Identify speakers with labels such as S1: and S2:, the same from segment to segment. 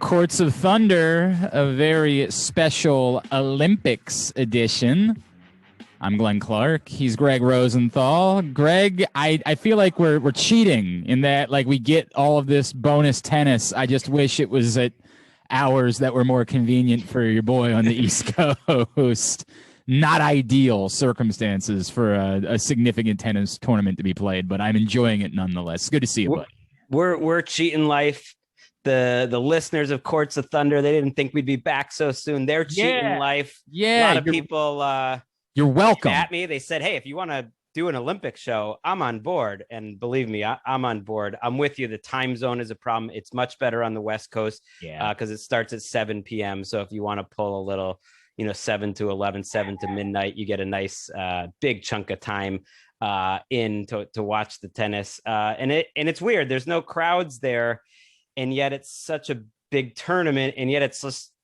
S1: Courts of Thunder, a very special Olympics edition. I'm Glenn Clark. He's Greg Rosenthal. Greg, I feel like we're cheating in that like we get all of this bonus tennis. I just wish it was at hours that were more convenient for your boy on the East Coast. Not ideal circumstances for a significant tennis tournament to be played, but I'm enjoying it nonetheless. Good to see you, buddy.
S2: We're cheating life. The listeners of Courts of Thunder, they didn't think we'd be back so soon. They're cheating life.
S1: Yeah,
S2: a lot of people
S1: you're welcome
S2: at me. They said, hey, if you want to do an Olympic show, I'm on board. And believe me, I'm on board. I'm with you. The time zone is a problem. It's much better on the West Coast because it starts at 7 p.m. So if you want to pull a little, 7 to 11, 7 to midnight, you get a nice big chunk of time in to watch the tennis. And it's weird. There's no crowds there. And yet it's such a big tournament. And yet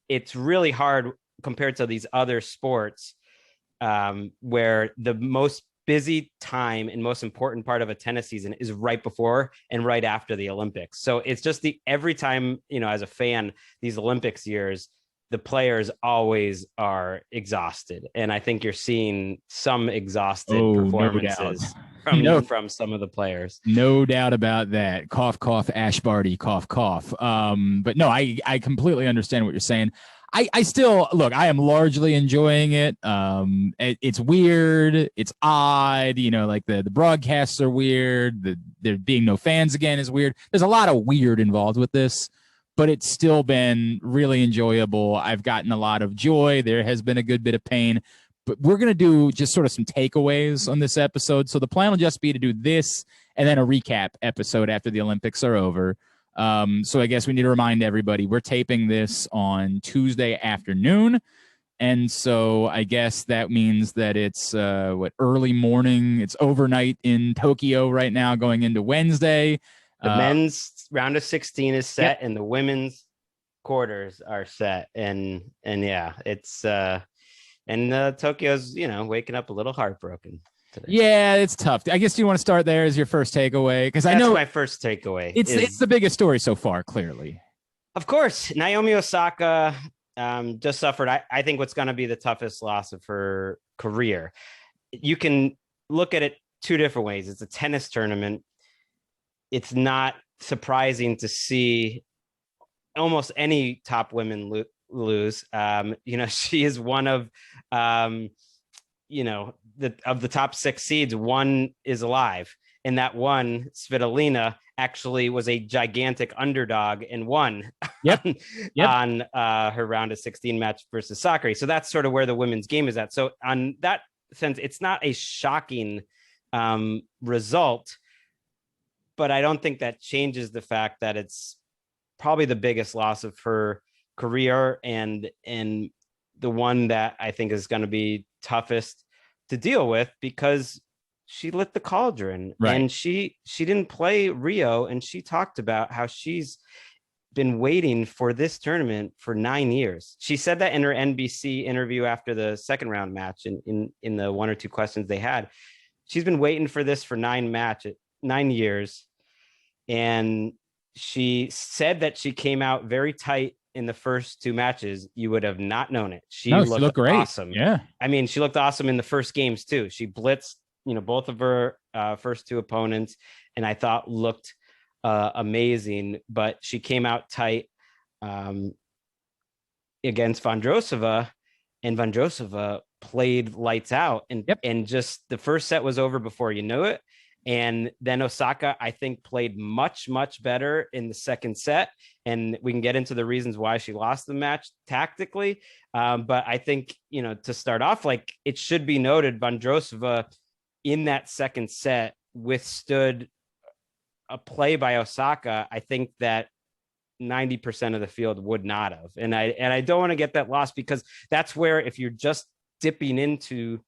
S2: it's really hard compared to these other sports where the most busy time and most important part of a tennis season is right before and right after the Olympics. So it's just every time, as a fan, these Olympics years, the players always are exhausted. And I think you're seeing some exhausted performances from some of the players.
S1: No doubt about that. Cough, cough, Ash Barty, cough, cough. But no, I completely understand what you're saying. I still look, I am largely enjoying it. It's weird. It's odd. Like the broadcasts are weird. There being no fans again is weird. There's a lot of weird involved with this, but it's still been really enjoyable. I've gotten a lot of joy. There has been a good bit of pain, but we're going to do just sort of some takeaways on this episode. So the plan will just be to do this and then a recap episode after the Olympics are over. So I guess we need to remind everybody we're taping this on Tuesday afternoon. And so I guess that means that it's early morning. It's overnight in Tokyo right now going into Wednesday.
S2: The men's round of 16 is set and the women's quarters are set. And yeah, it's Tokyo's, waking up a little heartbroken today.
S1: Yeah, it's tough. I guess you want to start there as your first takeaway, because I know
S2: my first takeaway.
S1: It's the biggest story so far, clearly.
S2: Of course, Naomi Osaka just suffered, I think, what's going to be the toughest loss of her career. You can look at it two different ways. It's a tennis tournament. It's not surprising to see almost any top women lose. She is one of, of the top 6 seeds, one is alive. And that one, Svitolina, actually was a gigantic underdog and won on her round of 16 match versus Sakkari. So that's sort of where the women's game is at. So on that sense, it's not a shocking result, but I don't think that changes the fact that it's probably the biggest loss of her career and the one that I think is going to be toughest to deal with, because she lit the cauldron and she didn't play Rio. And she talked about how she's been waiting for this tournament for 9 years. She said that in her NBC interview after the second round match in the 1 or 2 questions they had. She's been waiting for this for 9 years. And she said that she came out very tight in the first 2 matches. You would have not known it. She looked great. Awesome.
S1: Yeah.
S2: I mean, she looked awesome in the first games too. She blitzed, both of her first 2 opponents, and I thought looked amazing, but she came out tight against Vondrousova, and Vondrousova played lights out and just the first set was over before you knew it. And then Osaka, I think, played much, much better in the second set. And we can get into the reasons why she lost the match tactically. But I think, to start off, it should be noted, Vondrousova in that second set withstood a play by Osaka. I think that 90% of the field would not have. And I don't want to get that lost, because that's where, if you're just dipping into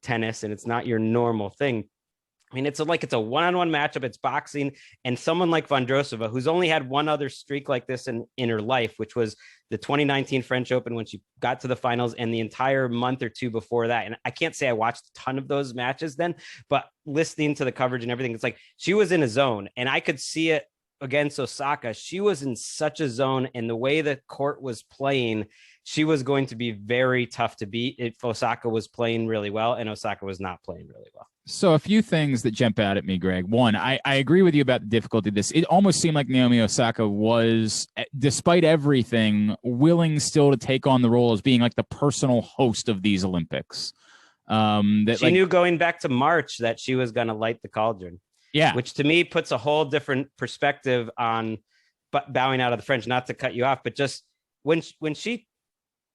S2: tennis and it's not your normal thing, I mean, it's a one-on-one matchup. It's boxing, and someone like Vondrousova, who's only had one other streak like this in her life, which was the 2019 French Open when she got to the finals, and the entire month or 2 before that. And I can't say I watched a ton of those matches then, but listening to the coverage and everything, it's like she was in a zone, and I could see it against Osaka, she was in such a zone, and the way the court was playing, she was going to be very tough to beat if Osaka was playing really well, and Osaka was not playing really well.
S1: So a few things that jump out at me, Greg. One, I agree with you about the difficulty of this. It almost seemed like Naomi Osaka was, despite everything, willing still to take on the role as being like the personal host of these Olympics.
S2: That she knew going back to March that she was going to light the cauldron.
S1: Yeah.
S2: Which to me puts a whole different perspective on bowing out of the French, not to cut you off, but just when she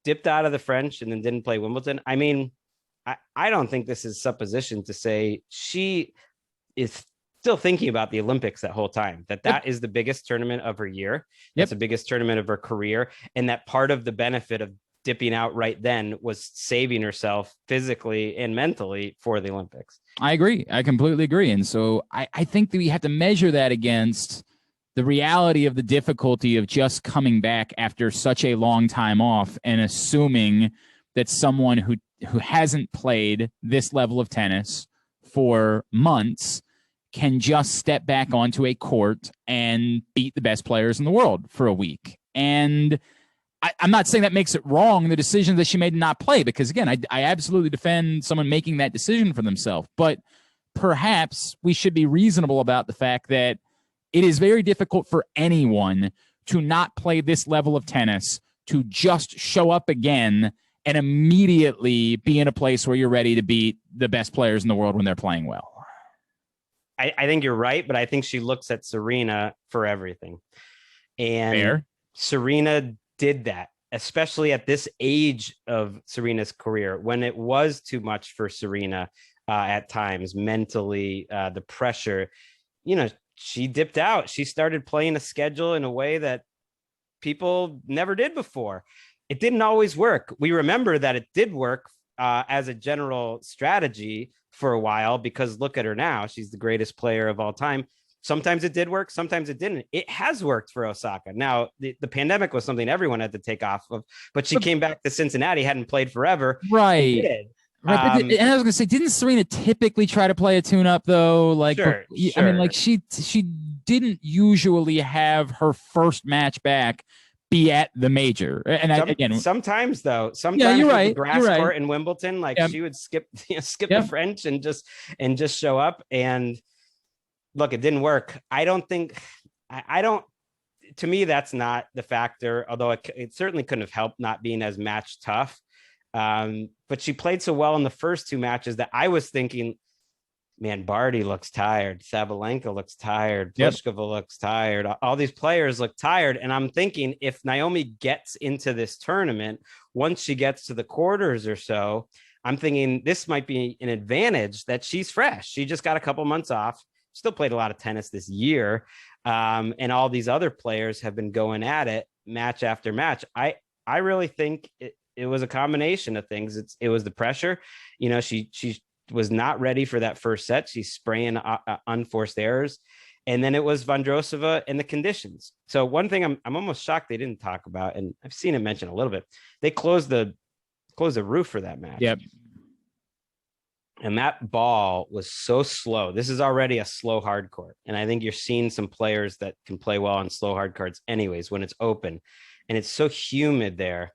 S2: dipped out of the French and then didn't play Wimbledon, I mean, I don't think this is supposition to say she is still thinking about the Olympics that whole time, that is the biggest tournament of her year. That's the biggest tournament of her career. And that part of the benefit of dipping out right then was saving herself physically and mentally for the Olympics.
S1: I agree. I completely agree. And so I think that we have to measure that against the reality of the difficulty of just coming back after such a long time off and assuming that someone who hasn't played this level of tennis for months can just step back onto a court and beat the best players in the world for a week. And I'm not saying that makes it wrong, the decision that she made to not play, because, again, I absolutely defend someone making that decision for themselves. But perhaps we should be reasonable about the fact that it is very difficult for anyone to not play this level of tennis, to just show up again and immediately be in a place where you're ready to beat the best players in the world when they're playing well.
S2: I think you're right, but I think she looks at Serena for everything. And
S1: Fair.
S2: Serena did that, especially at this age of Serena's career, when it was too much for Serena at times, mentally, the pressure, she dipped out. She started playing a schedule in a way that people never did before. It didn't always work. We remember that it did work as a general strategy for a while, because look at her now. She's the greatest player of all time. Sometimes it did work. Sometimes it didn't. It has worked for Osaka. Now, the pandemic was something everyone had to take off of, but she came back to Cincinnati, hadn't played forever.
S1: Right. Right. And I was going to say, didn't Serena typically try to play a tune-up, though?
S2: Sure.
S1: I mean, like, she didn't usually have her first match back be at the major. And
S2: sometimes you're
S1: right.
S2: The grass court in Wimbledon, she would skip the French and just show up. And look, it didn't work. To me, that's not the factor, although it certainly couldn't have helped not being as match tough. But she played so well in the first two matches that I was thinking, man, Barty looks tired. Sabalenka looks tired. Pliskova looks tired. All these players look tired. And I'm thinking, if Naomi gets into this tournament, once she gets to the quarters or so, I'm thinking this might be an advantage that she's fresh. She just got a couple months off, still played a lot of tennis this year. And all these other players have been going at it match after match. I really think it was a combination of things. It was the pressure. She was not ready for that first set. She's spraying unforced errors. And then it was Vondrousova and the conditions. So one thing I'm almost shocked they didn't talk about, and I've seen it mentioned a little bit, they closed the roof for that match.
S1: Yep.
S2: And that ball was so slow. This is already a slow hard court. And I think you're seeing some players that can play well on slow hard courts anyways, when it's open and it's so humid there.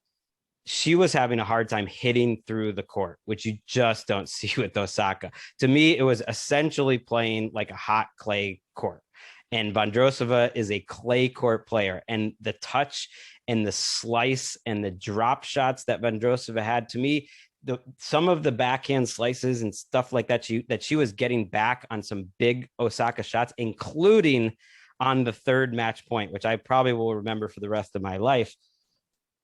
S2: She was having a hard time hitting through the court, which you just don't see with Osaka. To me, it was essentially playing like a hot clay court. And Vondrousova is a clay court player. And the touch and the slice and the drop shots that Vondrousova had, to me, some of the backhand slices and stuff like that, she was getting back on some big Osaka shots, including on the third match point, which I probably will remember for the rest of my life.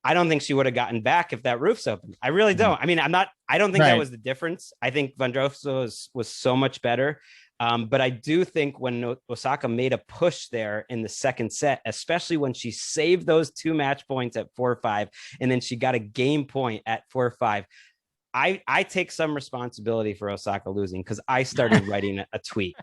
S2: I don't think she would have gotten back if that roof's open. I really don't. I mean, I don't think that was the difference. I think Vondrousova was so much better. But I do think when Osaka made a push there in the second set, especially when she saved those 2 match points at 4-5, and then she got a game point at 4-5, I take some responsibility for Osaka losing, because I started writing a tweet.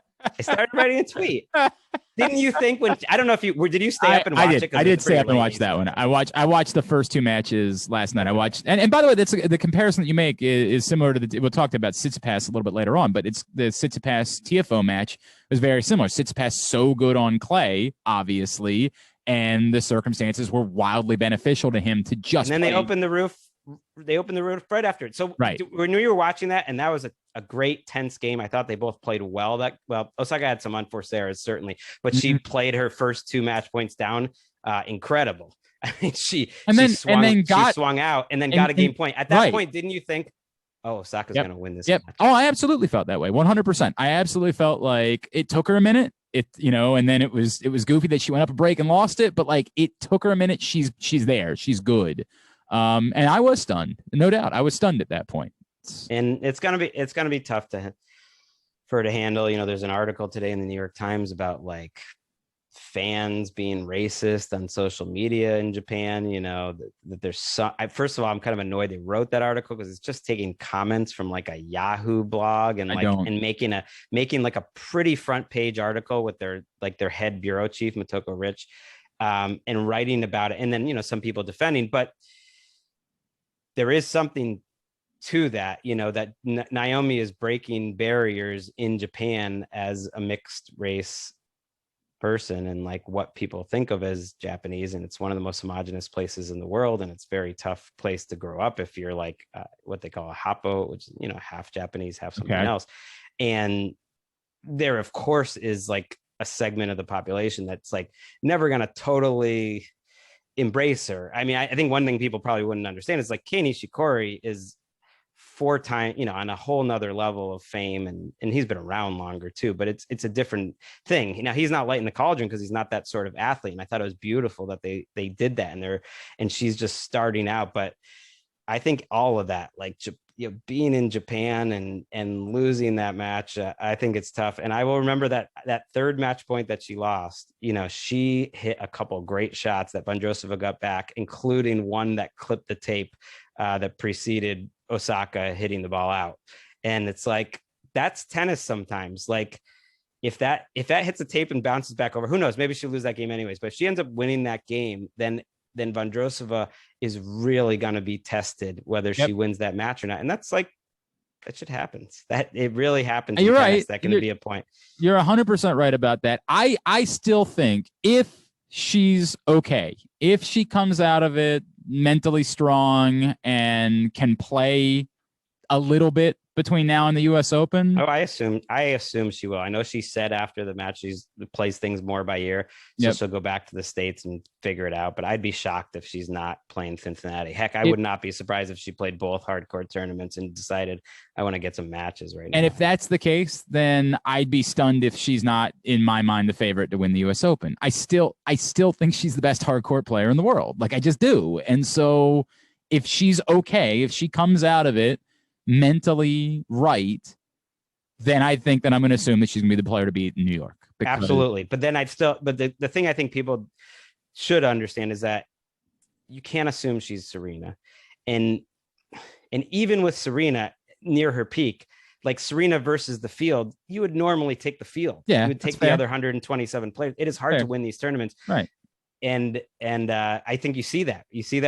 S2: Didn't you think when I don't know if you did you stay up and watch it?
S1: I did stay up and watch that one. I watched the first two matches last night. I watched and by the way, that's the comparison that you make is similar to we'll talk about Tsitsipas a little bit later on, but it's the Tsitsipas TFO match was very similar. Tsitsipas so good on clay, obviously, and the circumstances were wildly beneficial to him to just.
S2: And then they opened the roof. They opened the roof right after it. So when you were watching that, and that was a great tense game. I thought they both played well. Osaka had some unforced errors certainly, but she played her first two match points down. Incredible. I mean, she swung out and then got a game point. At that point, didn't you think, oh, Osaka's going to win this match?
S1: Oh, I absolutely felt that way. 100%. I absolutely felt like it took her a minute. And then it was goofy that she went up a break and lost it, but like it took her a minute. She's there. She's good. And I was stunned, no doubt. I was stunned at that point.
S2: And it's gonna be tough for her to handle. There's an article today in the New York Times about like fans being racist on social media in Japan. That there's first of all, I'm kind of annoyed they wrote that article because it's just taking comments from like a Yahoo blog and making like a pretty front page article with their head bureau chief Motoko Rich, and writing about it, and then some people defending, but there is something to that, that Naomi is breaking barriers in Japan as a mixed race person and like what people think of as Japanese. And it's one of the most homogenous places in the world. And it's a very tough place to grow up if you're like what they call a happo, which is, half Japanese, half something else. And there, of course, is like a segment of the population that's like never going to totally embrace her. I mean, I think one thing people probably wouldn't understand is like Kei Nishikori is 4 times, on a whole nother level of fame, and he's been around longer too, but it's a different thing. Now he's not lighting the cauldron because he's not that sort of athlete. And I thought it was beautiful that they did that, and she's just starting out. But I think all of that, like being in Japan and losing that match, I think it's tough. And I will remember that third match point that she lost. She hit a couple great shots that Vondrousova got back, including one that clipped the tape that preceded Osaka hitting the ball out. And it's like that's tennis sometimes. Like if that hits the tape and bounces back over, who knows? Maybe she'll lose that game anyways. But if she ends up winning that game, then Vondrousova is really going to be tested whether she wins that match or not. And that's like, that shit happens. That it really happens.
S1: You're right.
S2: That can be a point.
S1: You're 100% right about that. I still think if she's okay, if she comes out of it mentally strong and can play a little bit between now and the U.S. Open.
S2: Oh, I assume she will. I know she said after the match she plays things more by ear, so she'll go back to the States and figure it out. But I'd be shocked if she's not playing Cincinnati. Heck, I would not be surprised if she played both hardcore tournaments and decided I want to get some matches right now.
S1: And if that's the case, then I'd be stunned if she's not, in my mind, the favorite to win the U.S. Open. I still think she's the best hardcore player in the world. Like I just do. And so if she's okay, if she comes out of it mentally right, then I think that I'm going to assume that she's going to be the player to beat in New York.
S2: Absolutely. But then the thing I think people should understand is that you can't assume she's Serena. And even with Serena near her peak, like Serena versus the field, you would normally take the field.
S1: Yeah,
S2: you would take the other 127 players. It is hard to win these tournaments.
S1: Right.
S2: And I think you see that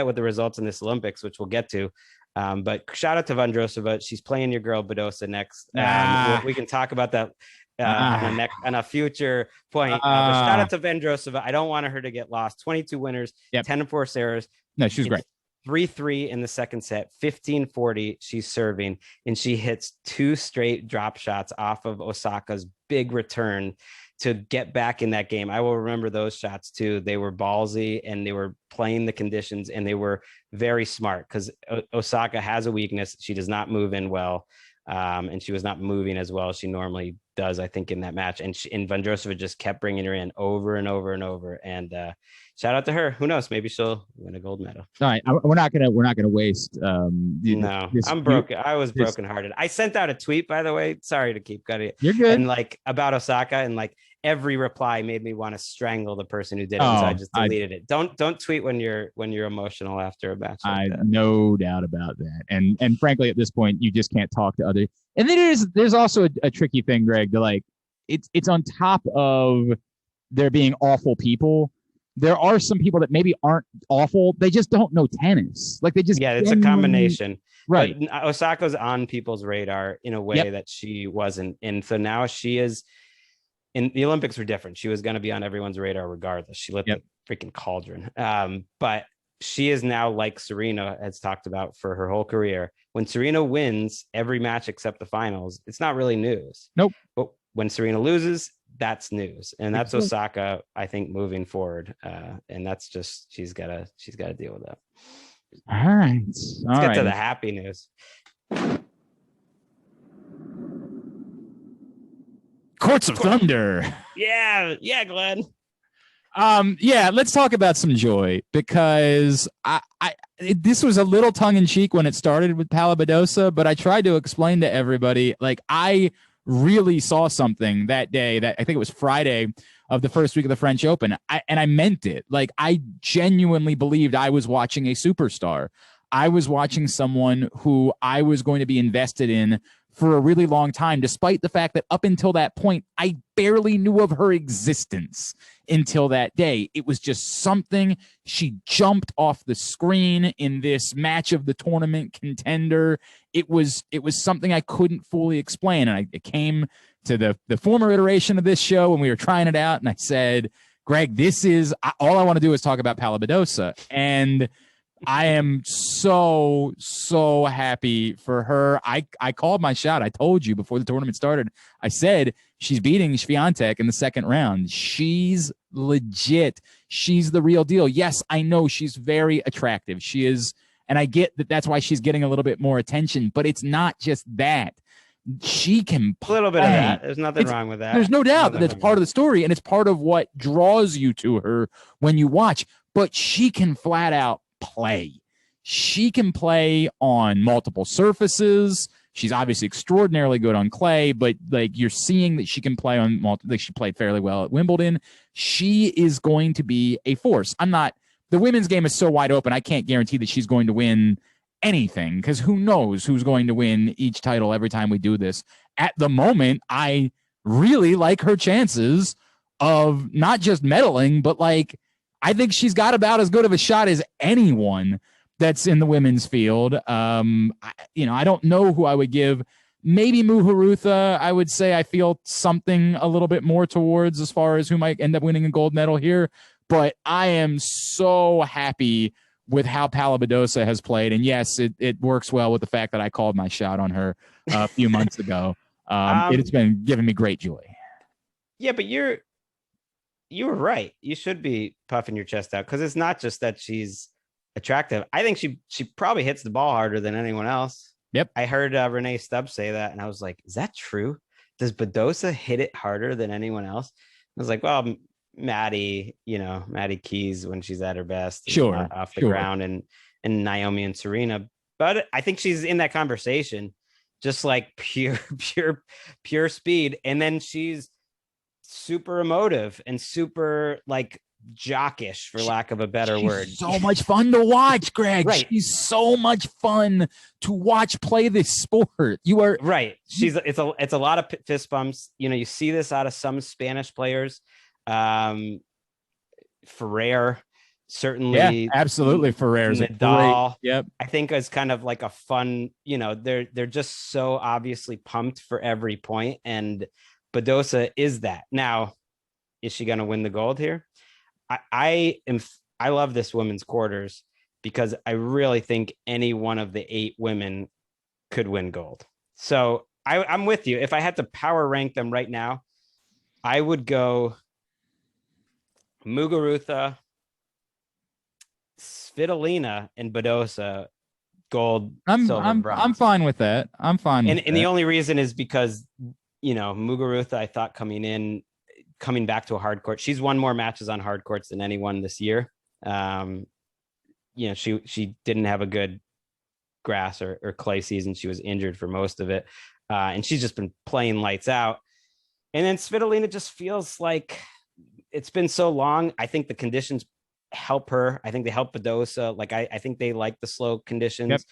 S2: with the results in this Olympics, which we'll get to. But shout out to Vondrousova. She's playing your girl Badosa next. We can talk about that on a future point. But shout out to Vondrousova. I don't want her to get lost. 22 winners, 10 forced errors.
S1: No, she was great.
S2: 3-3 in the second set, 15-40. She's serving, and she hits 2 straight drop shots off of Osaka's big return to get back in that game. I will remember those shots too. They were ballsy and they were playing the conditions, and they were very smart because Osaka has a weakness. She does not move in well. And she was not moving as well as she normally does, I think, in that match. And Vondrousova just kept bringing her in over and over and over. And shout out to her. Who knows? Maybe she'll win a gold medal.
S1: All right, we're not gonna waste.
S2: I'm broken. I was brokenhearted. I sent out a tweet, by the way. Sorry to keep cutting it.
S1: You're good.
S2: And about Osaka, and every reply made me want to strangle the person who did it. So I just deleted it. Don't tweet when you're emotional after a match.
S1: No doubt about that. And frankly, at this point, you just can't talk to others. And then there's also a tricky thing, Greg, to it's on top of they're being awful people. There are some people that maybe aren't awful. They just don't know tennis. Like they just
S2: it's a combination.
S1: Right.
S2: But Osaka's on people's radar in a way that she wasn't. And so now she is. In the Olympics were different. She was going to be on everyone's radar regardless. She lit the freaking cauldron. But she is now, like Serena has talked about for her whole career. When Serena wins every match except the finals, it's not really news.
S1: Nope.
S2: But when Serena loses, that's news. And that's Osaka, I think, moving forward. And that's just, she's got to deal with that.
S1: All right.
S2: Let's get to the happy news.
S1: Courts of Thunder.
S2: Yeah, Glenn.
S1: Let's talk about some joy, because this was a little tongue in cheek when it started with Paula Badosa, but I tried to explain to everybody, like, I really saw something that day, that I think it was Friday of the first week of the French Open. And I meant it. Like, I genuinely believed I was watching a superstar. I was watching someone who I was going to be invested in for a really long time, despite the fact that up until that point, I barely knew of her existence until that day. It was just something. She jumped off the screen in this match of the tournament contender. It was something I couldn't fully explain. And it came to the former iteration of this show when we were trying it out. And I said, Greg, this is all I want to do is talk about Paula Badosa. And I am so happy for her. I called my shot. I told you before the tournament started. I said she's beating Swiatek in the second round. She's legit. She's the real deal. Yes, I know she's very attractive. She is, and I get that that's why she's getting a little bit more attention, but it's not just that. She can play.
S2: A little bit of that. There's nothing wrong with that.
S1: There's no doubt that that's part of the story, and it's part of what draws you to her when you watch, but she can flat out play. She can play on multiple surfaces. She's obviously extraordinarily good on clay, but like you're seeing that she can play on multiple. Like she played fairly well at Wimbledon. She is going to be a force. The women's game is so wide open. I can't guarantee that she's going to win anything, because who knows who's going to win each title every time we do this. At the moment, I really like her chances of not just medaling, but like, I think she's got about as good of a shot as anyone that's in the women's field. I don't know who I would give. Maybe Muguruza, I would say I feel something a little bit more towards as far as who might end up winning a gold medal here. But I am so happy with how Paula Badosa has played. And yes, it works well with the fact that I called my shot on her a few months ago. It's been giving me great joy.
S2: Yeah, but you were right. You should be puffing your chest out, because it's not just that she's attractive. I think she probably hits the ball harder than anyone else.
S1: Yep.
S2: I heard Renee Stubbs say that, and I was like, is that true? Does Badosa hit it harder than anyone else? I was like, well, Maddie Keys when she's at her best,
S1: sure,
S2: off the ground, and Naomi and Serena. But I think she's in that conversation, just like pure speed. And then she's super emotive and super like jockish, for lack of a better word.
S1: So much fun to watch, Greg.
S2: Right.
S1: She's so much fun to watch play this sport. You are
S2: right. It's a lot of fist bumps. You see this out of some Spanish players. Ferrer, certainly.
S1: Yeah, absolutely. Ferrer's
S2: Nadal.
S1: Yep.
S2: I think is kind of like a fun, they're just so obviously pumped for every point, and Badosa is that. Now, is she going to win the gold here? I love this women's quarters, because I really think any one of the 8 women could win gold. So I'm with you. If I had to power rank them right now, I would go Muguruza, Svitolina, and Badosa, gold, silver, bronze.
S1: I'm fine with that. And
S2: the only reason is because, Muguruza, I thought coming back to a hard court, she's won more matches on hard courts than anyone this year. She didn't have a good grass or clay season. She was injured for most of it. And she's just been playing lights out. And then Svitolina just feels like it's been so long. I think the conditions help her. I think they help Badosa. Like, I think they like the slow conditions.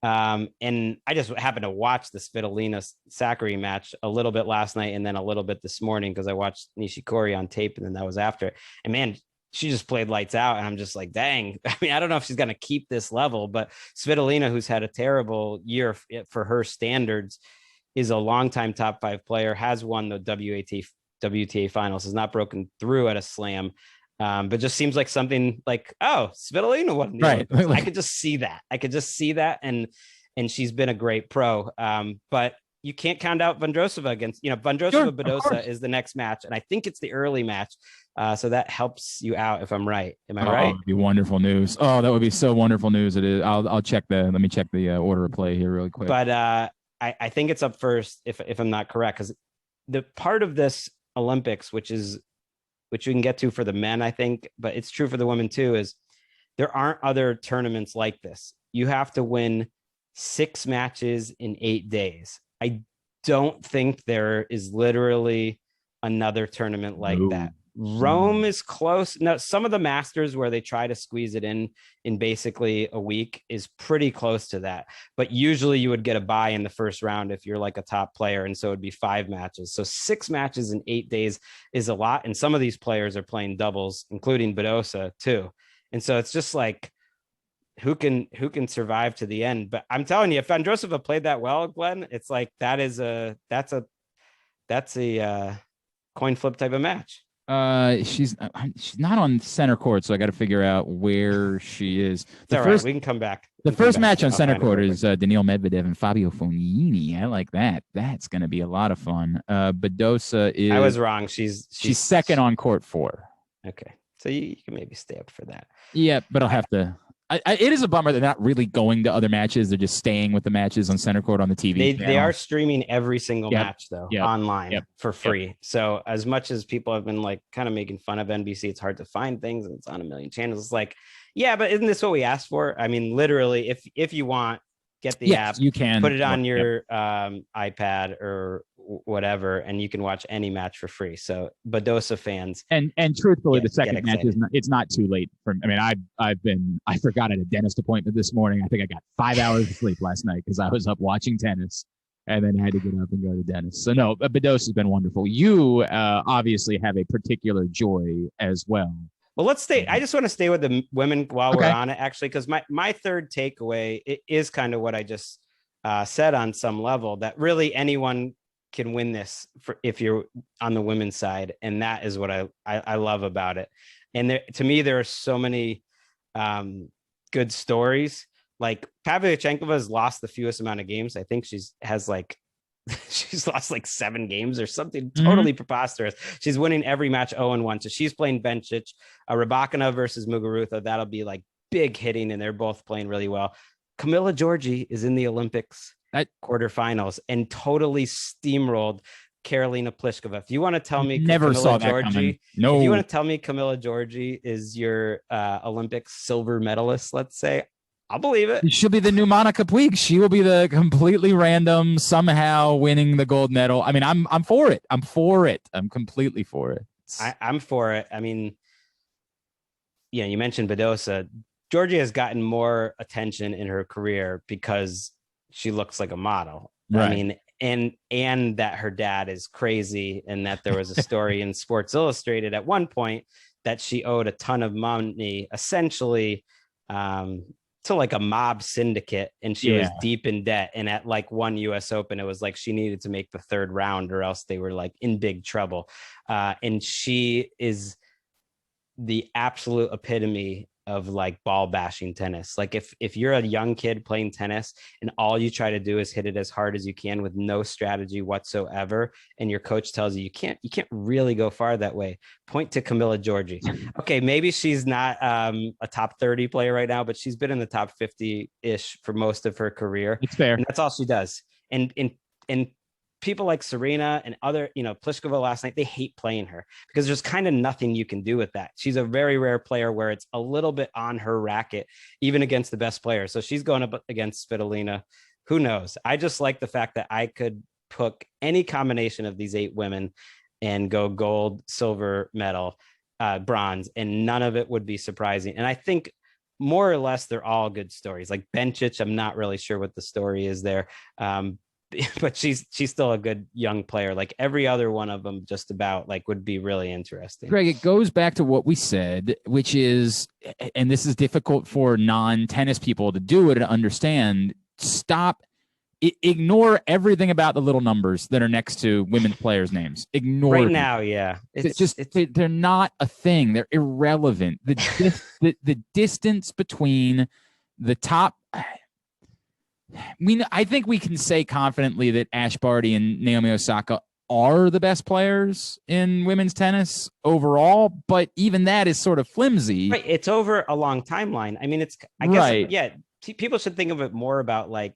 S2: And I just happened to watch the Svitolina Sakkari match a little bit last night and then a little bit this morning because I watched Nishikori on tape and then that was after it. And man, she just played lights out. And I'm just like, dang. I mean, I don't know if she's going to keep this level, but Svitolina, who's had a terrible year for her standards, is a longtime top 5 player, has won the WTA finals, has not broken through at a slam. But just seems like something like, oh, Svitolina won the Olympics. I could just see that. And she's been a great pro. But you can't count out Vondrousova against, Vondrousova Badosa is the next match. And I think it's the early match. So that helps you out if I'm right. Am I right?
S1: That'd be wonderful news. Oh, that would be so wonderful news. It is. Let me check the order of play here really quick.
S2: But I think it's up first if I'm not correct, because the part of this Olympics, which we can get to for the men, I think, but it's true for the women too, is there aren't other tournaments like this. You have to win 6 matches in 8 days. I don't think there is literally another tournament like that. Rome is close. Now, some of the Masters where they try to squeeze it in basically a week is pretty close to that. But usually you would get a bye in the first round if you're like a top player. And so it'd be 5 matches. So 6 matches in 8 days is a lot. And some of these players are playing doubles, including Badosa too. And so it's just like, who can survive to the end? But I'm telling you, if Vondrousova played that well, Glenn, it's like, that's a coin flip type of match.
S1: She's not on center court, so I got to figure out where she is.
S2: Right. We can come back.
S1: The first match on center court is Daniil Medvedev and Fabio Fognini. I like that. That's going to be a lot of fun. Badosa is.
S2: I was wrong. She's
S1: second on court 4.
S2: Okay, so you can maybe stay up for that.
S1: Yeah, but I'll have to. It is a bummer they're not really going to other matches. They're just staying with the matches on center court on the TV.
S2: They are streaming every single match though online for free. So as much as people have been like kind of making fun of NBC, it's hard to find things and it's on a million channels. It's like, yeah, but isn't this what we asked for? I mean, literally, if you want, get the app.
S1: You can
S2: put it on your iPad or whatever, and you can watch any match for free. So Badosa fans,
S1: and truthfully, the second match it's not too late for. I mean, I forgot at a dentist appointment this morning. I think I got 5 hours of sleep last night because I was up watching tennis, and then had to get up and go to the dentist. So no, Badosa's been wonderful. You obviously have a particular joy as well.
S2: Well, let's stay. I just want to stay with the women while we're on it, actually, because my third takeaway is kind of what I just said on some level, that really anyone can win this if you're on the women's side. And that is what I love about it. And to me, there are so many good stories. Like Pavlyuchenkova has lost the fewest amount of games. I think she's lost like 7 games or something totally preposterous. She's winning every match 0-1. So she's playing Bencic, Rybakina versus Muguruza. That'll be like big hitting, and they're both playing really well. Camila Giorgi is in the Olympics quarterfinals and totally steamrolled Karolina Pliskova. If you want to tell me
S1: if you want
S2: to tell me Camila Giorgi is your Olympics silver medalist, let's say, I'll believe it.
S1: She'll be the new Monica Puig. She will be the completely random somehow winning the gold medal. I mean, I'm for it. I'm completely for it.
S2: I'm for it. I mean, you mentioned Badosa. Giorgi has gotten more attention in her career because she looks like a model. Right. I mean, and that her dad is crazy, and that there was a story in Sports Illustrated at one point that she owed a ton of money, essentially, to like a mob syndicate, and she was deep in debt. And at like one US Open, it was like she needed to make the 3rd round or else they were like in big trouble. And she is the absolute epitome of like ball bashing tennis. Like if you're a young kid playing tennis and all you try to do is hit it as hard as you can with no strategy whatsoever, and your coach tells you can't really go far that way, point to Camila Giorgi. Okay, maybe she's not a top 30 player right now, but she's been in the top 50-ish for most of her career.
S1: It's fair.
S2: And that's all she does. And people like Serena and other, Pliskova last night, they hate playing her because there's kind of nothing you can do with that. She's a very rare player where it's a little bit on her racket, even against the best players. So she's going up against Svitolina. Who knows? I just like the fact that I could pick any combination of these 8 women and go gold, silver medal, bronze, and none of it would be surprising. And I think more or less, they're all good stories. Like Bencic, I'm not really sure what the story is there. But she's still a good young player. Like every other one of them just about like would be really interesting.
S1: Greg, it goes back to what we said, which is, and this is difficult for non-tennis people to do it, to understand, ignore everything about the little numbers that are next to women's players' names. Ignore
S2: right
S1: them.
S2: now. Yeah.
S1: They're not a thing. They're irrelevant. The distance between the top, I think we can say confidently that Ash Barty and Naomi Osaka are the best players in women's tennis overall, but even that is sort of flimsy.
S2: Right. It's over a long timeline. I mean, I guess,
S1: right.
S2: Yeah, people should think of it more about like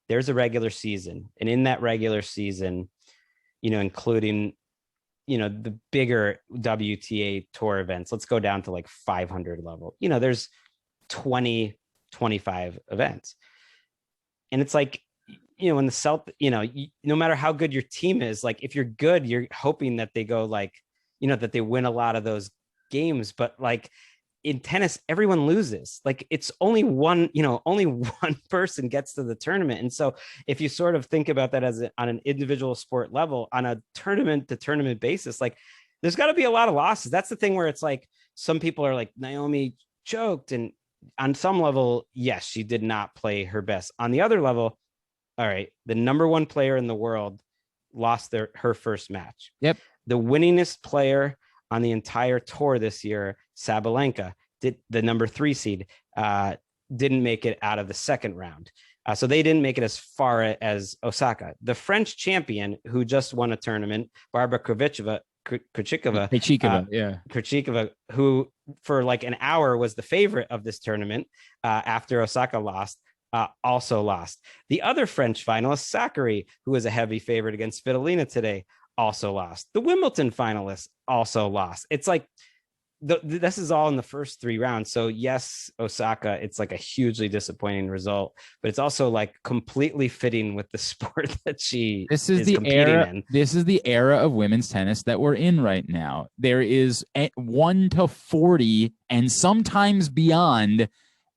S2: there's a regular season, and in that regular season, including, the bigger WTA tour events, let's go down to like 500 level, there's 20, 25 events. And it's like, in the no matter how good your team is, like if you're good, you're hoping that they go like, that they win a lot of those games. But like in tennis, everyone loses. Like it's only one person gets to the tournament. And so if you sort of think about that on an individual sport level, on a tournament to tournament basis, like there's got to be a lot of losses. That's the thing where it's like some people are like, Naomi choked, and on some level, yes, she did not play her best. On the other level, all right, the number one player in the world lost her first match.
S1: Yep.
S2: The winningest player on the entire tour this year, Sabalenka, the number 3 seed, didn't make it out of the second round. So they didn't make it as far as Osaka. The French champion who just won a tournament, Barbara Krejcikova, who for like an hour was the favorite of this tournament after Osaka lost, also lost. The other French finalist, Sakkari, who was a heavy favorite against Svitolina today, also lost. The Wimbledon finalists also lost. It's like this is all in the first 3 rounds. So yes, Osaka, it's like a hugely disappointing result, but it's also like completely fitting with the sport that she is competing in.
S1: This is the era of women's tennis that we're in right now. There is 1 to 40 and sometimes beyond.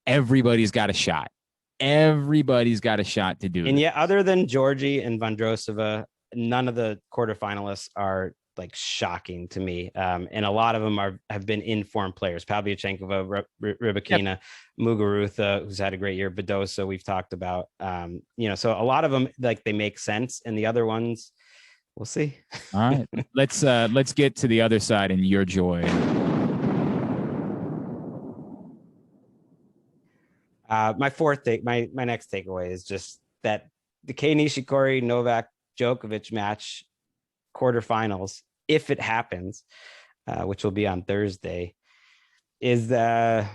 S1: Everybody's got a shot. Everybody's got a shot to do it.
S2: And yet, other than Georgie and Vondrousova, none of the quarterfinalists are like shocking to me. And a lot of them have been informed players. Pavlyuchenkova, Rybakina, Muguruza, who's had a great year, Badosa, we've talked about. So a lot of them, like, they make sense, and the other ones, we'll see.
S1: All right, let's get to the other side and your joy.
S2: My next takeaway is just that the Kei Nishikori Novak Djokovic match, quarterfinals, if it happens, which will be on Thursday, is the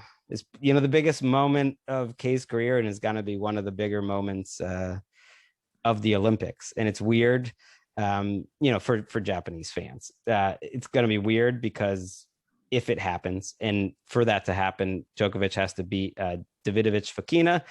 S2: biggest moment of Kei's career, and is going to be one of the bigger moments of the Olympics. And it's weird, for Japanese fans. It's going to be weird because if it happens, and for that to happen, Djokovic has to beat Davidovich Fokina,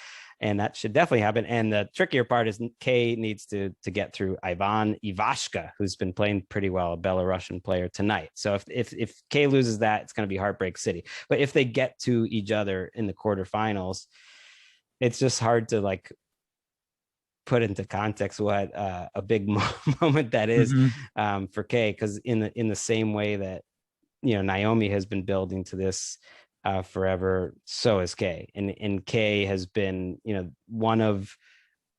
S2: and that should definitely happen. And the trickier part is Kei needs to get through Ivan Ivashka, who's been playing pretty well, a Belarusian player, tonight. So if Kei loses that, it's going to be Heartbreak City. But if they get to each other in the quarterfinals, it's just hard to like put into context what a big moment that is for Kei, because in the same way that Naomi has been building to this forever, so is Kei, and Kei has been one of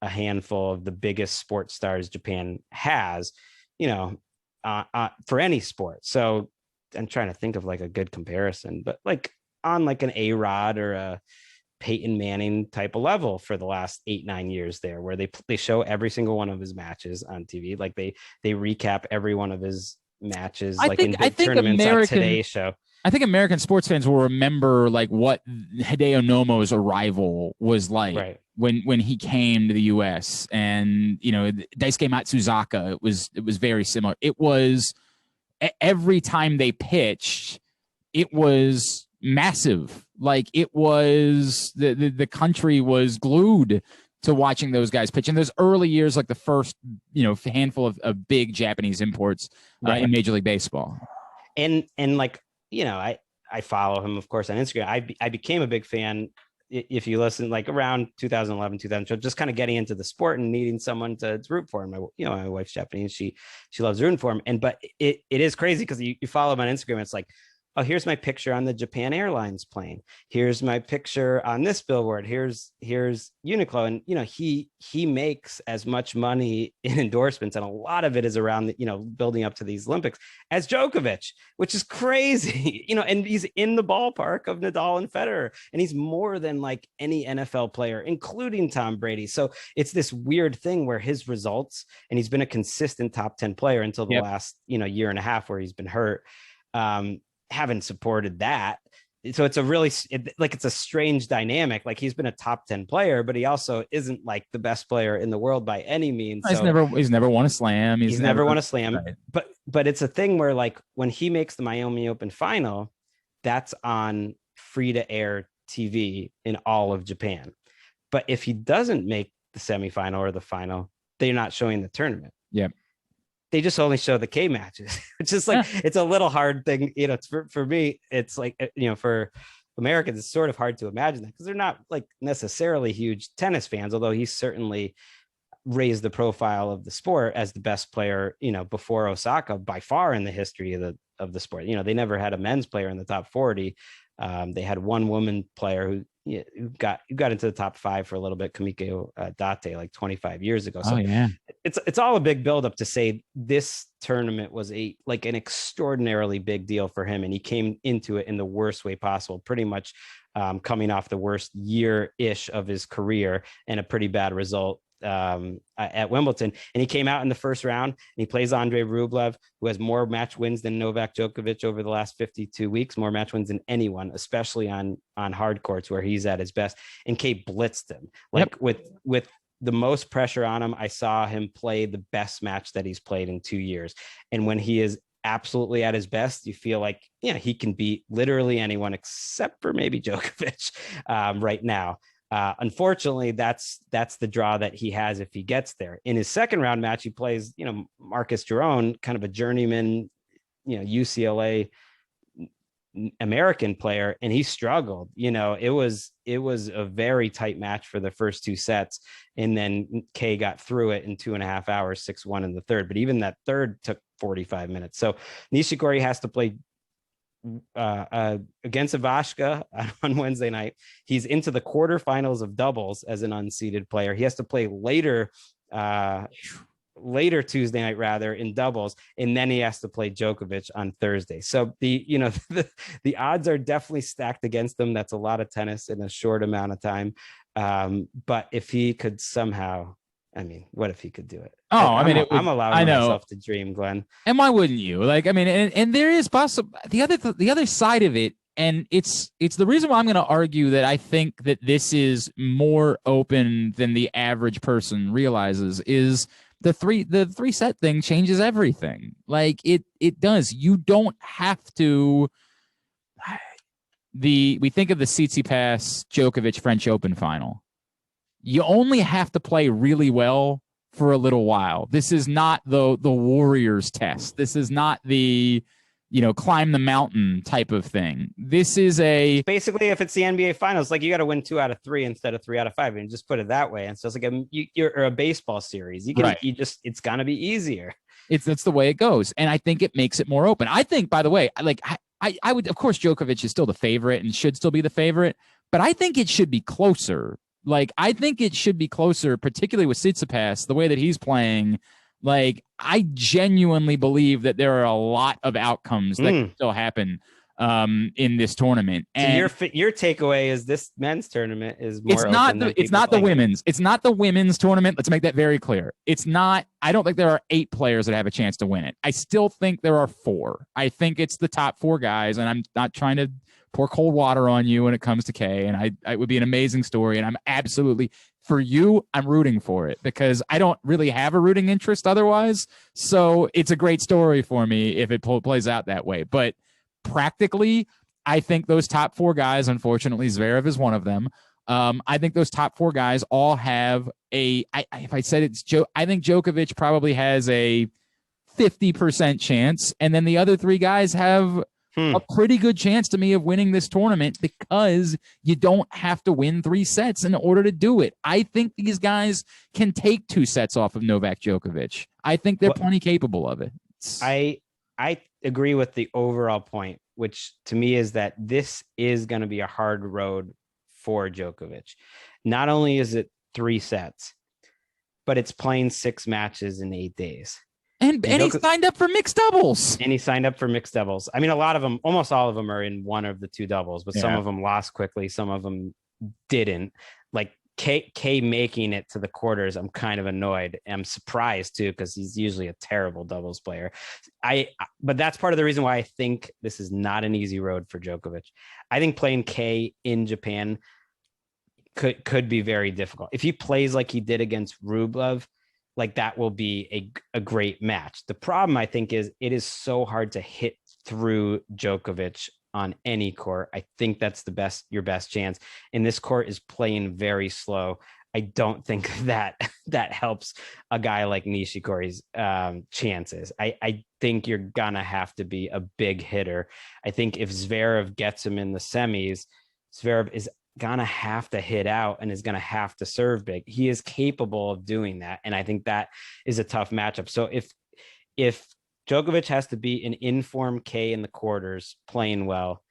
S2: a handful of the biggest sports stars Japan has, for any sport. So I'm trying to think of like a good comparison, but like on like an A-Rod or a Peyton Manning type of level for the last 8-9 years there, where they show every single one of his matches on TV, like they recap every one of his matches, in big tournaments on Today's Show.
S1: I think American sports fans will remember like what Hideo Nomo's arrival was like,
S2: right,
S1: when he came to the U.S. and Daisuke Matsuzaka. It was very similar. It was every time they pitched, it was massive. Like it was the country was glued to watching those guys pitch in those early years, like the first handful of big Japanese imports in Major League Baseball.
S2: And like I follow him, of course, on Instagram. I became a big fan. If you listen, like around 2011, 2012, just kind of getting into the sport and needing someone to root for him. My wife's Japanese. She loves rooting for him. But it is crazy because you follow him on Instagram. It's like, oh, here's my picture on the Japan Airlines plane. Here's my picture on this billboard. Here's Uniqlo. And, he makes as much money in endorsements. And a lot of it is around, building up to these Olympics as Djokovic, which is crazy, and he's in the ballpark of Nadal and Federer. And he's more than like any NFL player, including Tom Brady. So it's this weird thing where his results, and he's been a consistent top 10 player until the last, year and a half where he's been hurt. Haven't supported that. So it's it's a strange dynamic. Like he's been a top 10 player, but he also isn't like the best player in the world by any means.
S1: He's never won a slam.
S2: He's never won a slam.
S1: Right.
S2: But it's a thing where like when he makes the Miami Open final, that's on free to air TV in all of Japan. But if he doesn't make the semifinal or the final, they're not showing the tournament.
S1: Yeah.
S2: They just only show the K matches, which is like, it's a little hard thing. It's for me, it's like, for Americans, it's sort of hard to imagine that because they're not like necessarily huge tennis fans, although he's certainly raised the profile of the sport as the best player, before Osaka by far in the history of the sport. They never had a men's player in the top 40. They had one woman player who got into the top 5 for a little bit, Kamiko Date, like 25 years ago. So it's all a big buildup to say this tournament was an extraordinarily big deal for him, and he came into it in the worst way possible, pretty much coming off the worst year-ish of his career and a pretty bad result at Wimbledon. And he came out in the first round and he plays Andre Rublev, who has more match wins than Novak Djokovic over the last 52 weeks, more match wins than anyone, especially on hard courts where he's at his best. And Kate blitzed him with the most pressure on him. I saw him play the best match that he's played in 2 years. And when he is absolutely at his best, you feel like, he can beat literally anyone except for maybe Djokovic right now. Unfortunately, that's the draw that he has if he gets there. In his second round match, he plays, Marcus Giron, kind of a journeyman, UCLA American player, and he struggled. It was a very tight match for the first 2 sets, and then Kay got through it in 2.5 hours, 6-1 in the third. But even that third took 45 minutes. So Nishikori has to play against Ivashka on Wednesday night. He's into the quarterfinals of doubles as an unseeded player. He has to play later Tuesday night rather in doubles, and then he has to play Djokovic on Thursday. So the odds are definitely stacked against him. That's a lot of tennis in a short amount of time. But if he could somehow, what if he could do it? I'm allowing myself to dream, Glenn.
S1: And why wouldn't you? And there is possible the other side of it, and it's the reason why I'm going to argue that I think that this is more open than the average person realizes is the three set thing changes everything. Like it does. You don't have to. We think of the Tsitsipas Djokovic French Open final. You only have to play really well for a little while. This is not the Warriors test. This is not the, climb the mountain type of thing. This is
S2: basically, if it's the NBA finals, like you got to win 2 out of 3 instead of 3 out of 5, and just put it that way. And so it's like you're a baseball series. It's gonna be easier.
S1: That's the way it goes. And I think it makes it more open. I think, by the way, I would, of course, Djokovic is still the favorite and should still be the favorite, but I think it should be closer. I think it should be closer, particularly with Tsitsipas, the way that he's playing. I genuinely believe that there are a lot of outcomes that can still happen in this tournament. And
S2: so your takeaway is this men's tournament is more.
S1: It's not the women's. It's not the women's tournament. Let's make that very clear. It's not. I don't think there are 8 players that have a chance to win it. I still think there are 4. I think it's the top 4 guys, and I'm not trying to pour cold water on you when it comes to Kay, and it would be an amazing story, and I'm absolutely, for you, I'm rooting for it because I don't really have a rooting interest otherwise, so it's a great story for me if it plays out that way. But practically, I think those top 4 guys, unfortunately, Zverev is one of them. I think those top 4 guys all have if I said it's I think Djokovic probably has a 50% chance, and then the other 3 guys have a pretty good chance to me of winning this tournament because you don't have to win 3 sets in order to do it. I think these guys can take 2 sets off of Novak Djokovic. I think they're plenty capable of it.
S2: I agree with the overall point, which to me is that this is going to be a hard road for Djokovic. Not only is it 3 sets, but it's playing 6 matches in 8 days.
S1: And he signed up for mixed doubles.
S2: And he signed up for mixed doubles. I mean, a lot of them, almost all of them are in one of the 2 doubles, but some of them lost quickly. Some of them didn't. Like K making it to the quarters, I'm kind of annoyed. I'm surprised too, because he's usually a terrible doubles player. But that's part of the reason why I think this is not an easy road for Djokovic. I think playing K in Japan could be very difficult. If he plays like he did against Rublev, like that will be a great match. The problem, I think, is it is so hard to hit through Djokovic on any court. I think that's your best chance. And this court is playing very slow. I don't think that helps a guy like Nishikori's chances. I think you're gonna have to be a big hitter. I think if Zverev gets him in the semis, Zverev is gonna have to hit out and is gonna have to serve big. He is capable of doing that, and I think that is a tough matchup. So if Djokovic has to be an informed K in the quarters playing well,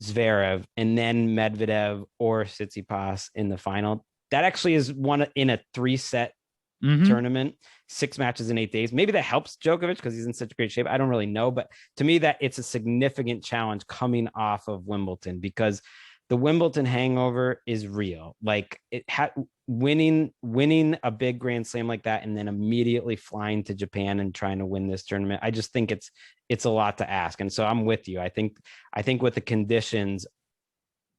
S2: Zverev, and then Medvedev or Tsitsipas in the final, that actually is one in a 3-set tournament, 6 matches in 8 days. Maybe that helps Djokovic because he's in such great shape. I don't really know, but to me that it's a significant challenge coming off of Wimbledon, because the Wimbledon hangover is real. Like winning a big Grand Slam like that and then immediately flying to Japan and trying to win this tournament. I just think it's a lot to ask. And so I'm with you. I think with the conditions,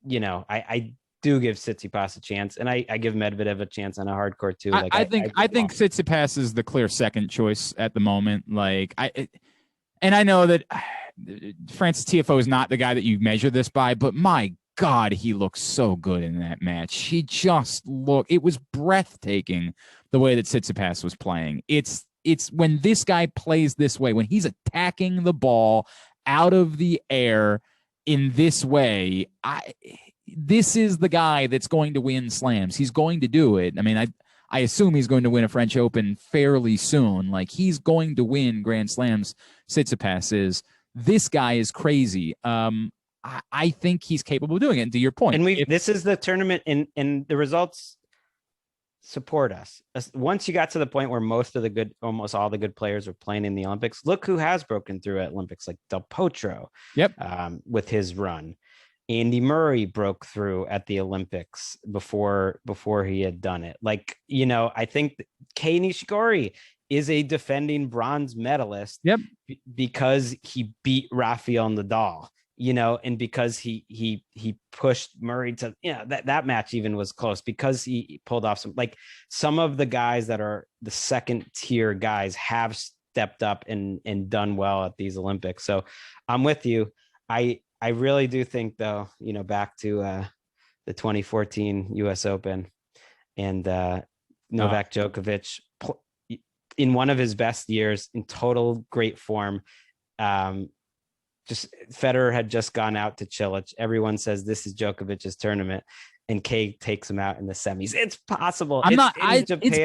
S2: I do give Tsitsipas a chance, and I give Medvedev a chance on a hard court too. Like
S1: I think Tsitsipas is the clear second choice at the moment. And I know that Francis Tiafoe is not the guy that you measure this by, but my God, he looked so good in that match. It was breathtaking the way that Tsitsipas was playing. It's when this guy plays this way, when he's attacking the ball out of the air in this way, this is the guy that's going to win slams. He's going to do it. I mean, I assume he's going to win a French Open fairly soon. Like, he's going to win Grand Slams. Tsitsipas is. This guy is crazy. I think he's capable of doing it. And to your point,
S2: and this is the tournament, and the results support us. Once you got to the point where almost all the good players are playing in the Olympics, look who has broken through at Olympics, like Del Potro.
S1: Yep.
S2: With his run. Andy Murray broke through at the Olympics before he had done it. Like, I think Kei Nishikori is a defending bronze medalist.
S1: Yep.
S2: Because he beat Rafael Nadal, and because he pushed Murray to, that match even was close because he pulled off some of the guys that are the second tier guys have stepped up and done well at these Olympics. So I'm with you. I really do think, though, back to the 2014 US Open and Novak Djokovic in one of his best years, in total great form. Just Federer had just gone out to Cilic. Everyone says this is Djokovic's tournament, and Kay takes him out in the semis. It's possible.
S1: It's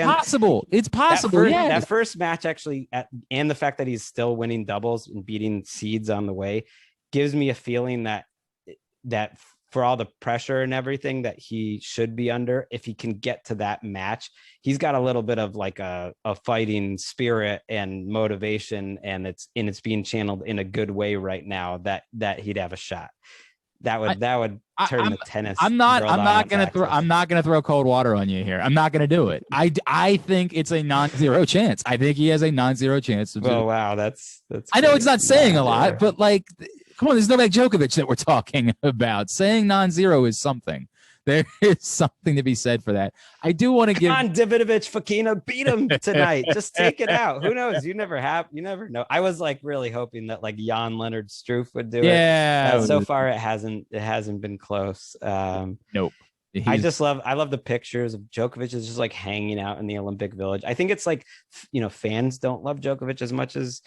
S1: possible. It's possible.
S2: That first match actually, and the fact that he's still winning doubles and beating seeds on the way, gives me a feeling that for all the pressure and everything that he should be under, if he can get to that match, he's got a little bit of like a fighting spirit and motivation, and it's being channeled in a good way right now that he'd have a shot. That would turn the tennis.
S1: I'm not gonna throw cold water on you here. I'm not gonna do it. I think it's a non-zero chance. I think he has a non-zero chance.
S2: Oh wow, that's.
S1: I know it's not saying a lot, but like, come on, there's Novak Djokovic that we're talking about. Saying non-zero is something. There is something to be said for that. I do want to give
S2: on Divojevic, Fokina, beat him tonight. Just take it out. Who knows? You never know. I was like really hoping that like Jan Leonard Struff would do it. So far it hasn't been close.
S1: Nope.
S2: I love the pictures of Djokovic is just like hanging out in the Olympic Village. I think it's like, fans don't love Djokovic as much as,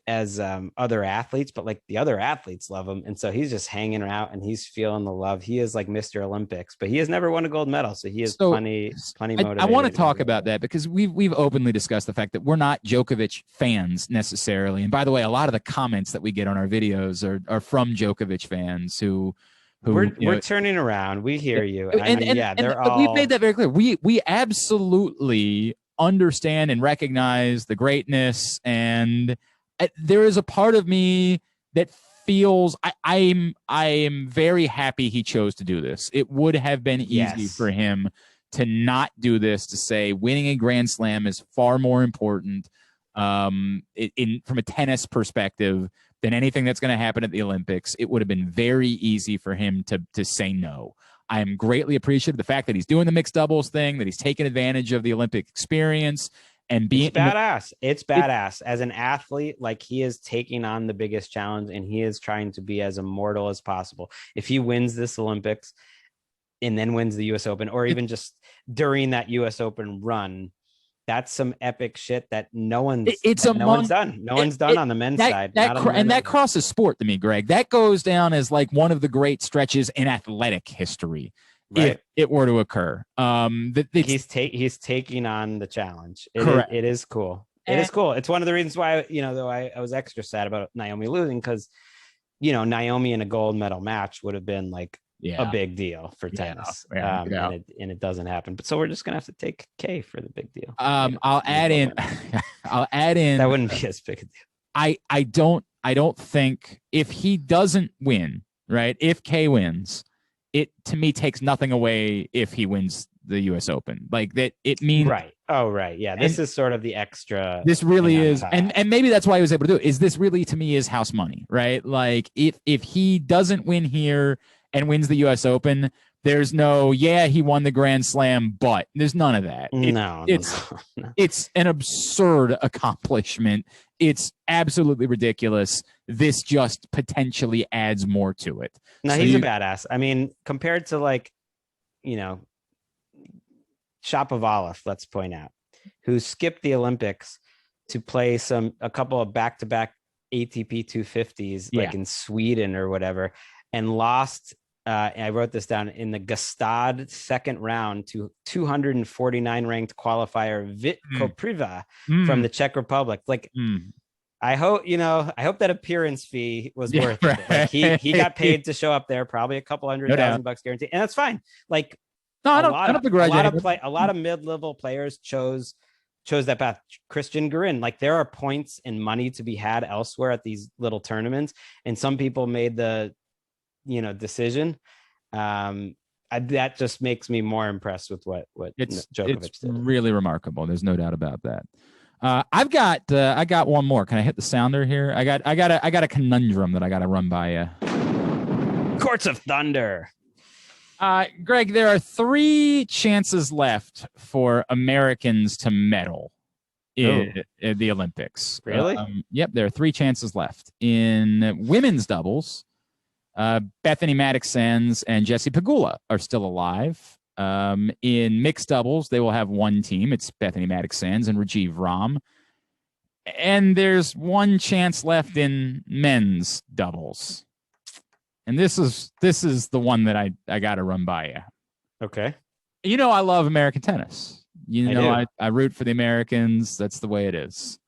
S2: as other athletes, but like the other athletes love him. And so he's just hanging out and he's feeling the love. He is like Mr. Olympics, but he has never won a gold medal. So he is plenty motivated.
S1: I want to talk about that because we've openly discussed the fact that we're not Djokovic fans necessarily. And by the way, a lot of the comments that we get on our videos are from Djokovic fans who
S2: we're turning around. We hear you.
S1: We've made that very clear. We absolutely understand and recognize the greatness, and there is a part of me that feels I am very happy he chose to do this. It would have been easy for him to not do this, to say winning a Grand Slam is far more important from a tennis perspective than anything that's going to happen at the Olympics. It would have been very easy for him to say no. I am greatly appreciative of the fact that he's doing the mixed doubles thing, that he's taking advantage of the Olympic experience and being
S2: badass. It's badass. As an athlete, like, he is taking on the biggest challenge and he is trying to be as immortal as possible. If he wins this Olympics and then wins the US Open, or even just during that US Open run, that's some epic shit that no one's done. No one's done on the men's side.
S1: That crosses sport to me, Greg. That goes down as like one of the great stretches in athletic history, right, if it were to occur.
S2: He's taking on the challenge. It is cool. It is cool. It's one of the reasons why, though I was extra sad about Naomi losing, because, Naomi in a gold medal match would have been like a big deal for tennis. And it doesn't happen. But so we're just gonna have to take K for the big deal.
S1: I'll add in
S2: that wouldn't be as big a deal.
S1: I don't think, if he doesn't win, right, if K wins, it to me takes nothing away if he wins the US Open. Like that, it means
S2: right. Oh, right. Yeah. This is sort of the extra.
S1: This really is. And maybe that's why he was able to do it. Is this really, to me, is house money, right? Like if he doesn't win here and wins the US Open, there's no, he won the Grand Slam, but there's none of that. It's an absurd accomplishment. It's absolutely ridiculous. This just potentially adds more to it.
S2: No, he's a badass. I mean, compared to like, Shapovalov, let's point out, who skipped the Olympics to play a couple of back-to-back ATP 250s, like in Sweden or whatever, and lost. I wrote this down in the Gstaad second round to 249 ranked qualifier Vit Kopriva from the Czech Republic. Like, I hope that appearance fee was worth it. Like, he got paid to show up there, probably a couple $100,000 guaranteed, and that's fine. Like,
S1: I don't begrudge it.
S2: A lot of mid-level players chose that path. Christian Garin, like, there are points and money to be had elsewhere at these little tournaments, and some people made the decision. That just makes me more impressed with what Djokovic did.
S1: Really remarkable. There's no doubt about that. I got one more. Can I hit the sounder here? I got a conundrum that I got to run by you.
S2: Courts of Thunder.
S1: Greg, there are 3 chances left for Americans to medal in the Olympics.
S2: Really?
S1: Yep, there are 3 chances left. In women's doubles, Bethany Mattek-Sands and Jessie Pegula are still alive. In mixed doubles, they will have one team. It's Bethany Mattek-Sands and Rajiv Ram. And there's 1 chance left in men's doubles. And this is the one that I got to run by you.
S2: Okay.
S1: I love American tennis. I root for the Americans. That's the way it is.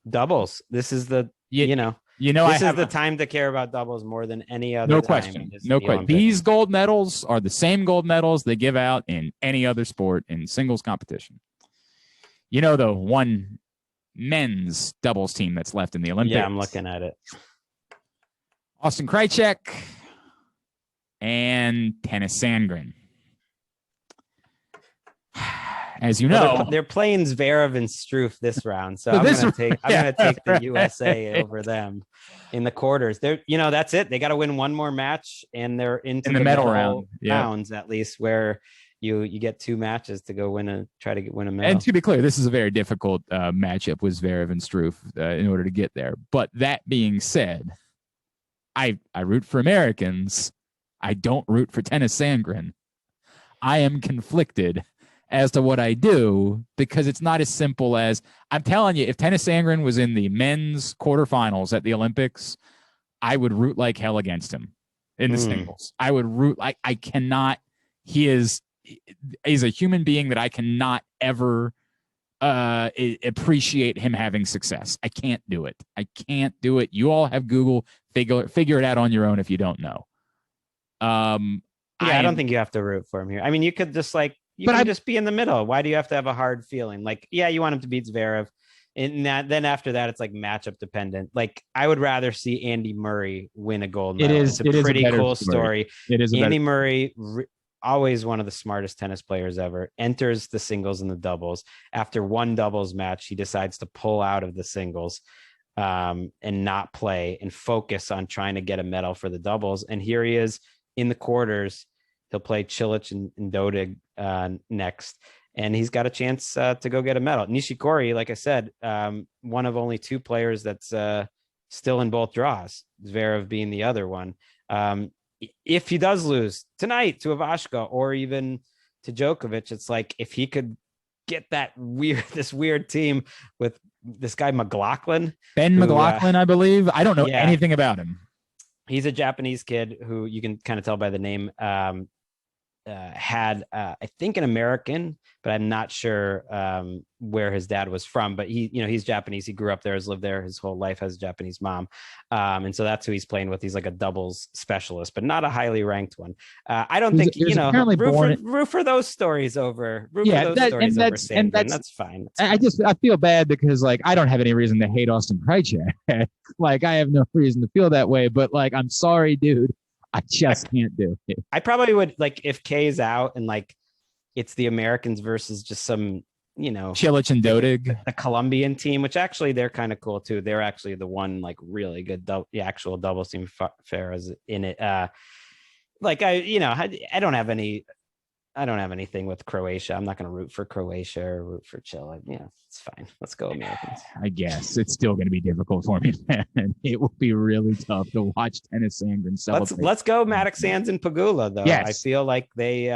S2: Doubles. This is the this is the time to care about doubles more than any other.
S1: No question. No question. These gold medals are the same gold medals they give out in any other sport in singles competition. The one men's doubles team that's left in the Olympics.
S2: Yeah, I'm looking at it.
S1: Austin Krajicek and Tennys Sandgren. As you know,
S2: they're playing Zverev and Struff this round, so I'm going to take the USA over them in the quarters. That's it. They got to win one more match, and they're into the medal rounds at least, where you get 2 matches to go try to win a medal.
S1: And to be clear, this is a very difficult matchup with Zverev and Struff in order to get there. But that being said, I root for Americans. I don't root for Tennys Sandgren. I am conflicted as to what I do, because it's not as simple as, I'm telling you, if Tennis Sandgren was in the men's quarterfinals at the Olympics, I would root like hell against him in the singles. I would root like, I cannot, he's a human being that I cannot ever appreciate him having success. I can't do it. I can't do it. You all have Google. Figure it out on your own if you don't know.
S2: I don't think you have to root for him here. I mean, you could just like, just be in the middle. Why do you have to have a hard feeling? Like, yeah, you want him to beat Zverev. And then after that, it's like matchup dependent. Like, I would rather see Andy Murray win a gold medal. It's a pretty cool story.
S1: It is.
S2: Andy Murray, always one of the smartest tennis players ever, enters the singles and the doubles. After one doubles match, he decides to pull out of the singles and not play and focus on trying to get a medal for the doubles. And here he is in the quarters. He'll play Cilic and Dodig next, and he's got a chance to go get a medal. Nishikori, like I said, one of only two players that's still in both draws, Zverev being the other one. If he does lose tonight to Ivashka or even to Djokovic, it's like, if he could get this weird team with this guy McLaughlin, McLaughlin,
S1: I believe. I don't know anything about him.
S2: He's a Japanese kid who you can kind of tell by the name. Had I think an American, but I'm not sure where his dad was from. But he's Japanese. He grew up there, has lived there his whole life, has a Japanese mom, and so that's who he's playing with. He's like a doubles specialist, but not a highly ranked one. I don't think root for those stories over. That's fine.
S1: I feel bad because like I don't have any reason to hate Austin Krajicek. Like I have no reason to feel that way, but like I'm sorry, dude. I just can't do it.
S2: I probably would, like, if Kay's out and like it's the Americans versus just some,
S1: Cilic and Dodig,
S2: the Colombian team, which actually they're kind of cool too. They're actually the one like really good actual doubles team. Farah's in it. Like I don't have anything with Croatia. I'm not going to root for Croatia or root for Chile. Yeah, it's fine. Let's go Americans.
S1: I guess it's still going to be difficult for me, man. It will be really tough to watch Tennis Sandgren celebrate.
S2: Let's go Maddox Sands and Pagula, though.
S1: Yes.
S2: I feel like they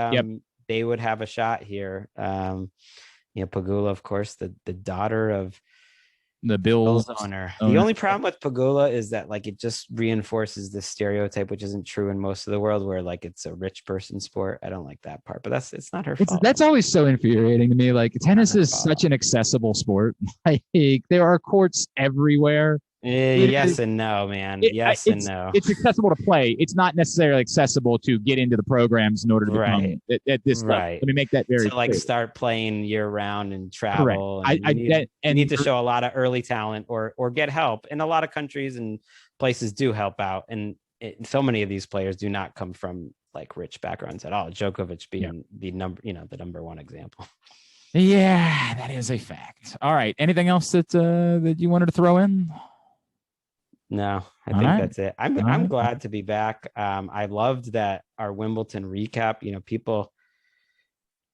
S2: would have a shot here. Pagula, of course, the daughter of
S1: the Bills
S2: owner. The only problem with Pagula is that like it just reinforces this stereotype, which isn't true in most of the world, where like it's a rich person sport. I don't like that part, but it's not her fault.
S1: That's always so infuriating to me. Like tennis is such an accessible sport. Like there are courts everywhere.
S2: Yes and no, man. Yes and no.
S1: It's accessible to play. It's not necessarily accessible to get into the programs in order to become at this level. Let me make that very clear.
S2: Start playing year round and travel. And you need to show a lot of early talent or get help. And a lot of countries and places do help out. And so many of these players do not come from like rich backgrounds at all. Djokovic being the number one example.
S1: Yeah, that is a fact. All right. Anything else that you wanted to throw in?
S2: No, I think that's it. I'm glad to be back. I loved that our Wimbledon recap. People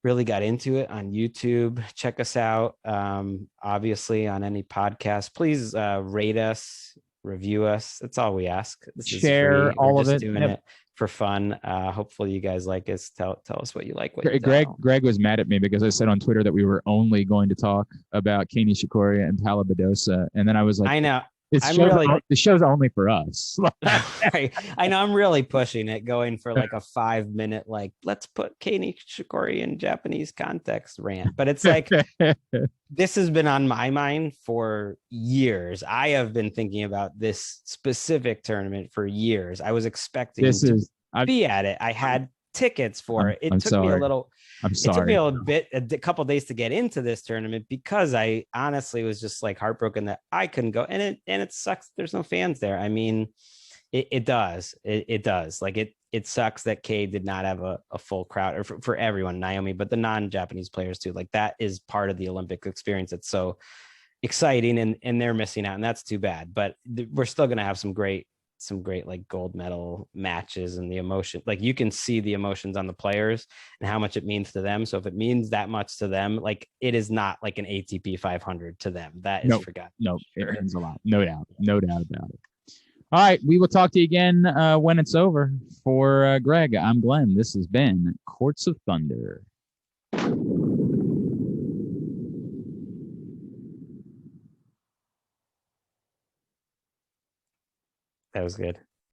S2: really got into it on YouTube. Check us out. Obviously on any podcast, please rate us, review us. That's all we ask.
S1: Share all of it.
S2: Doing it for fun. Hopefully you guys like us. Tell us what you like.
S1: Greg was mad at me because I said on Twitter that we were only going to talk about Nishikori and Paula Badosa, and then I was like,
S2: I know.
S1: The show's only for us.
S2: Right. I know I'm really pushing it, going for like a 5-minute, like, let's put Nishikori in Japanese context rant. But it's like, this has been on my mind for years. I have been thinking about this specific tournament for years. I was expecting to be at it. I had tickets for it. It took me a couple days to get into this tournament because I honestly was just like heartbroken that I couldn't go, and it sucks. There's no fans there. I mean, it does. Like it sucks that Kay did not have a full crowd, or for everyone, Naomi, but the non-Japanese players too. Like that is part of the Olympic experience. It's so exciting, and they're missing out, and that's too bad. But we're still going to have some great like gold medal matches, and the emotion, like you can see the emotions on the players and how much it means to them. So if it means that much to them, like it is not like an ATP 500 to them. That is forgotten.
S1: No, it means a lot. No doubt about it. All right. We will talk to you again when it's over. For Greg, I'm Glenn. This has been Courts of Thunder.
S2: That was good.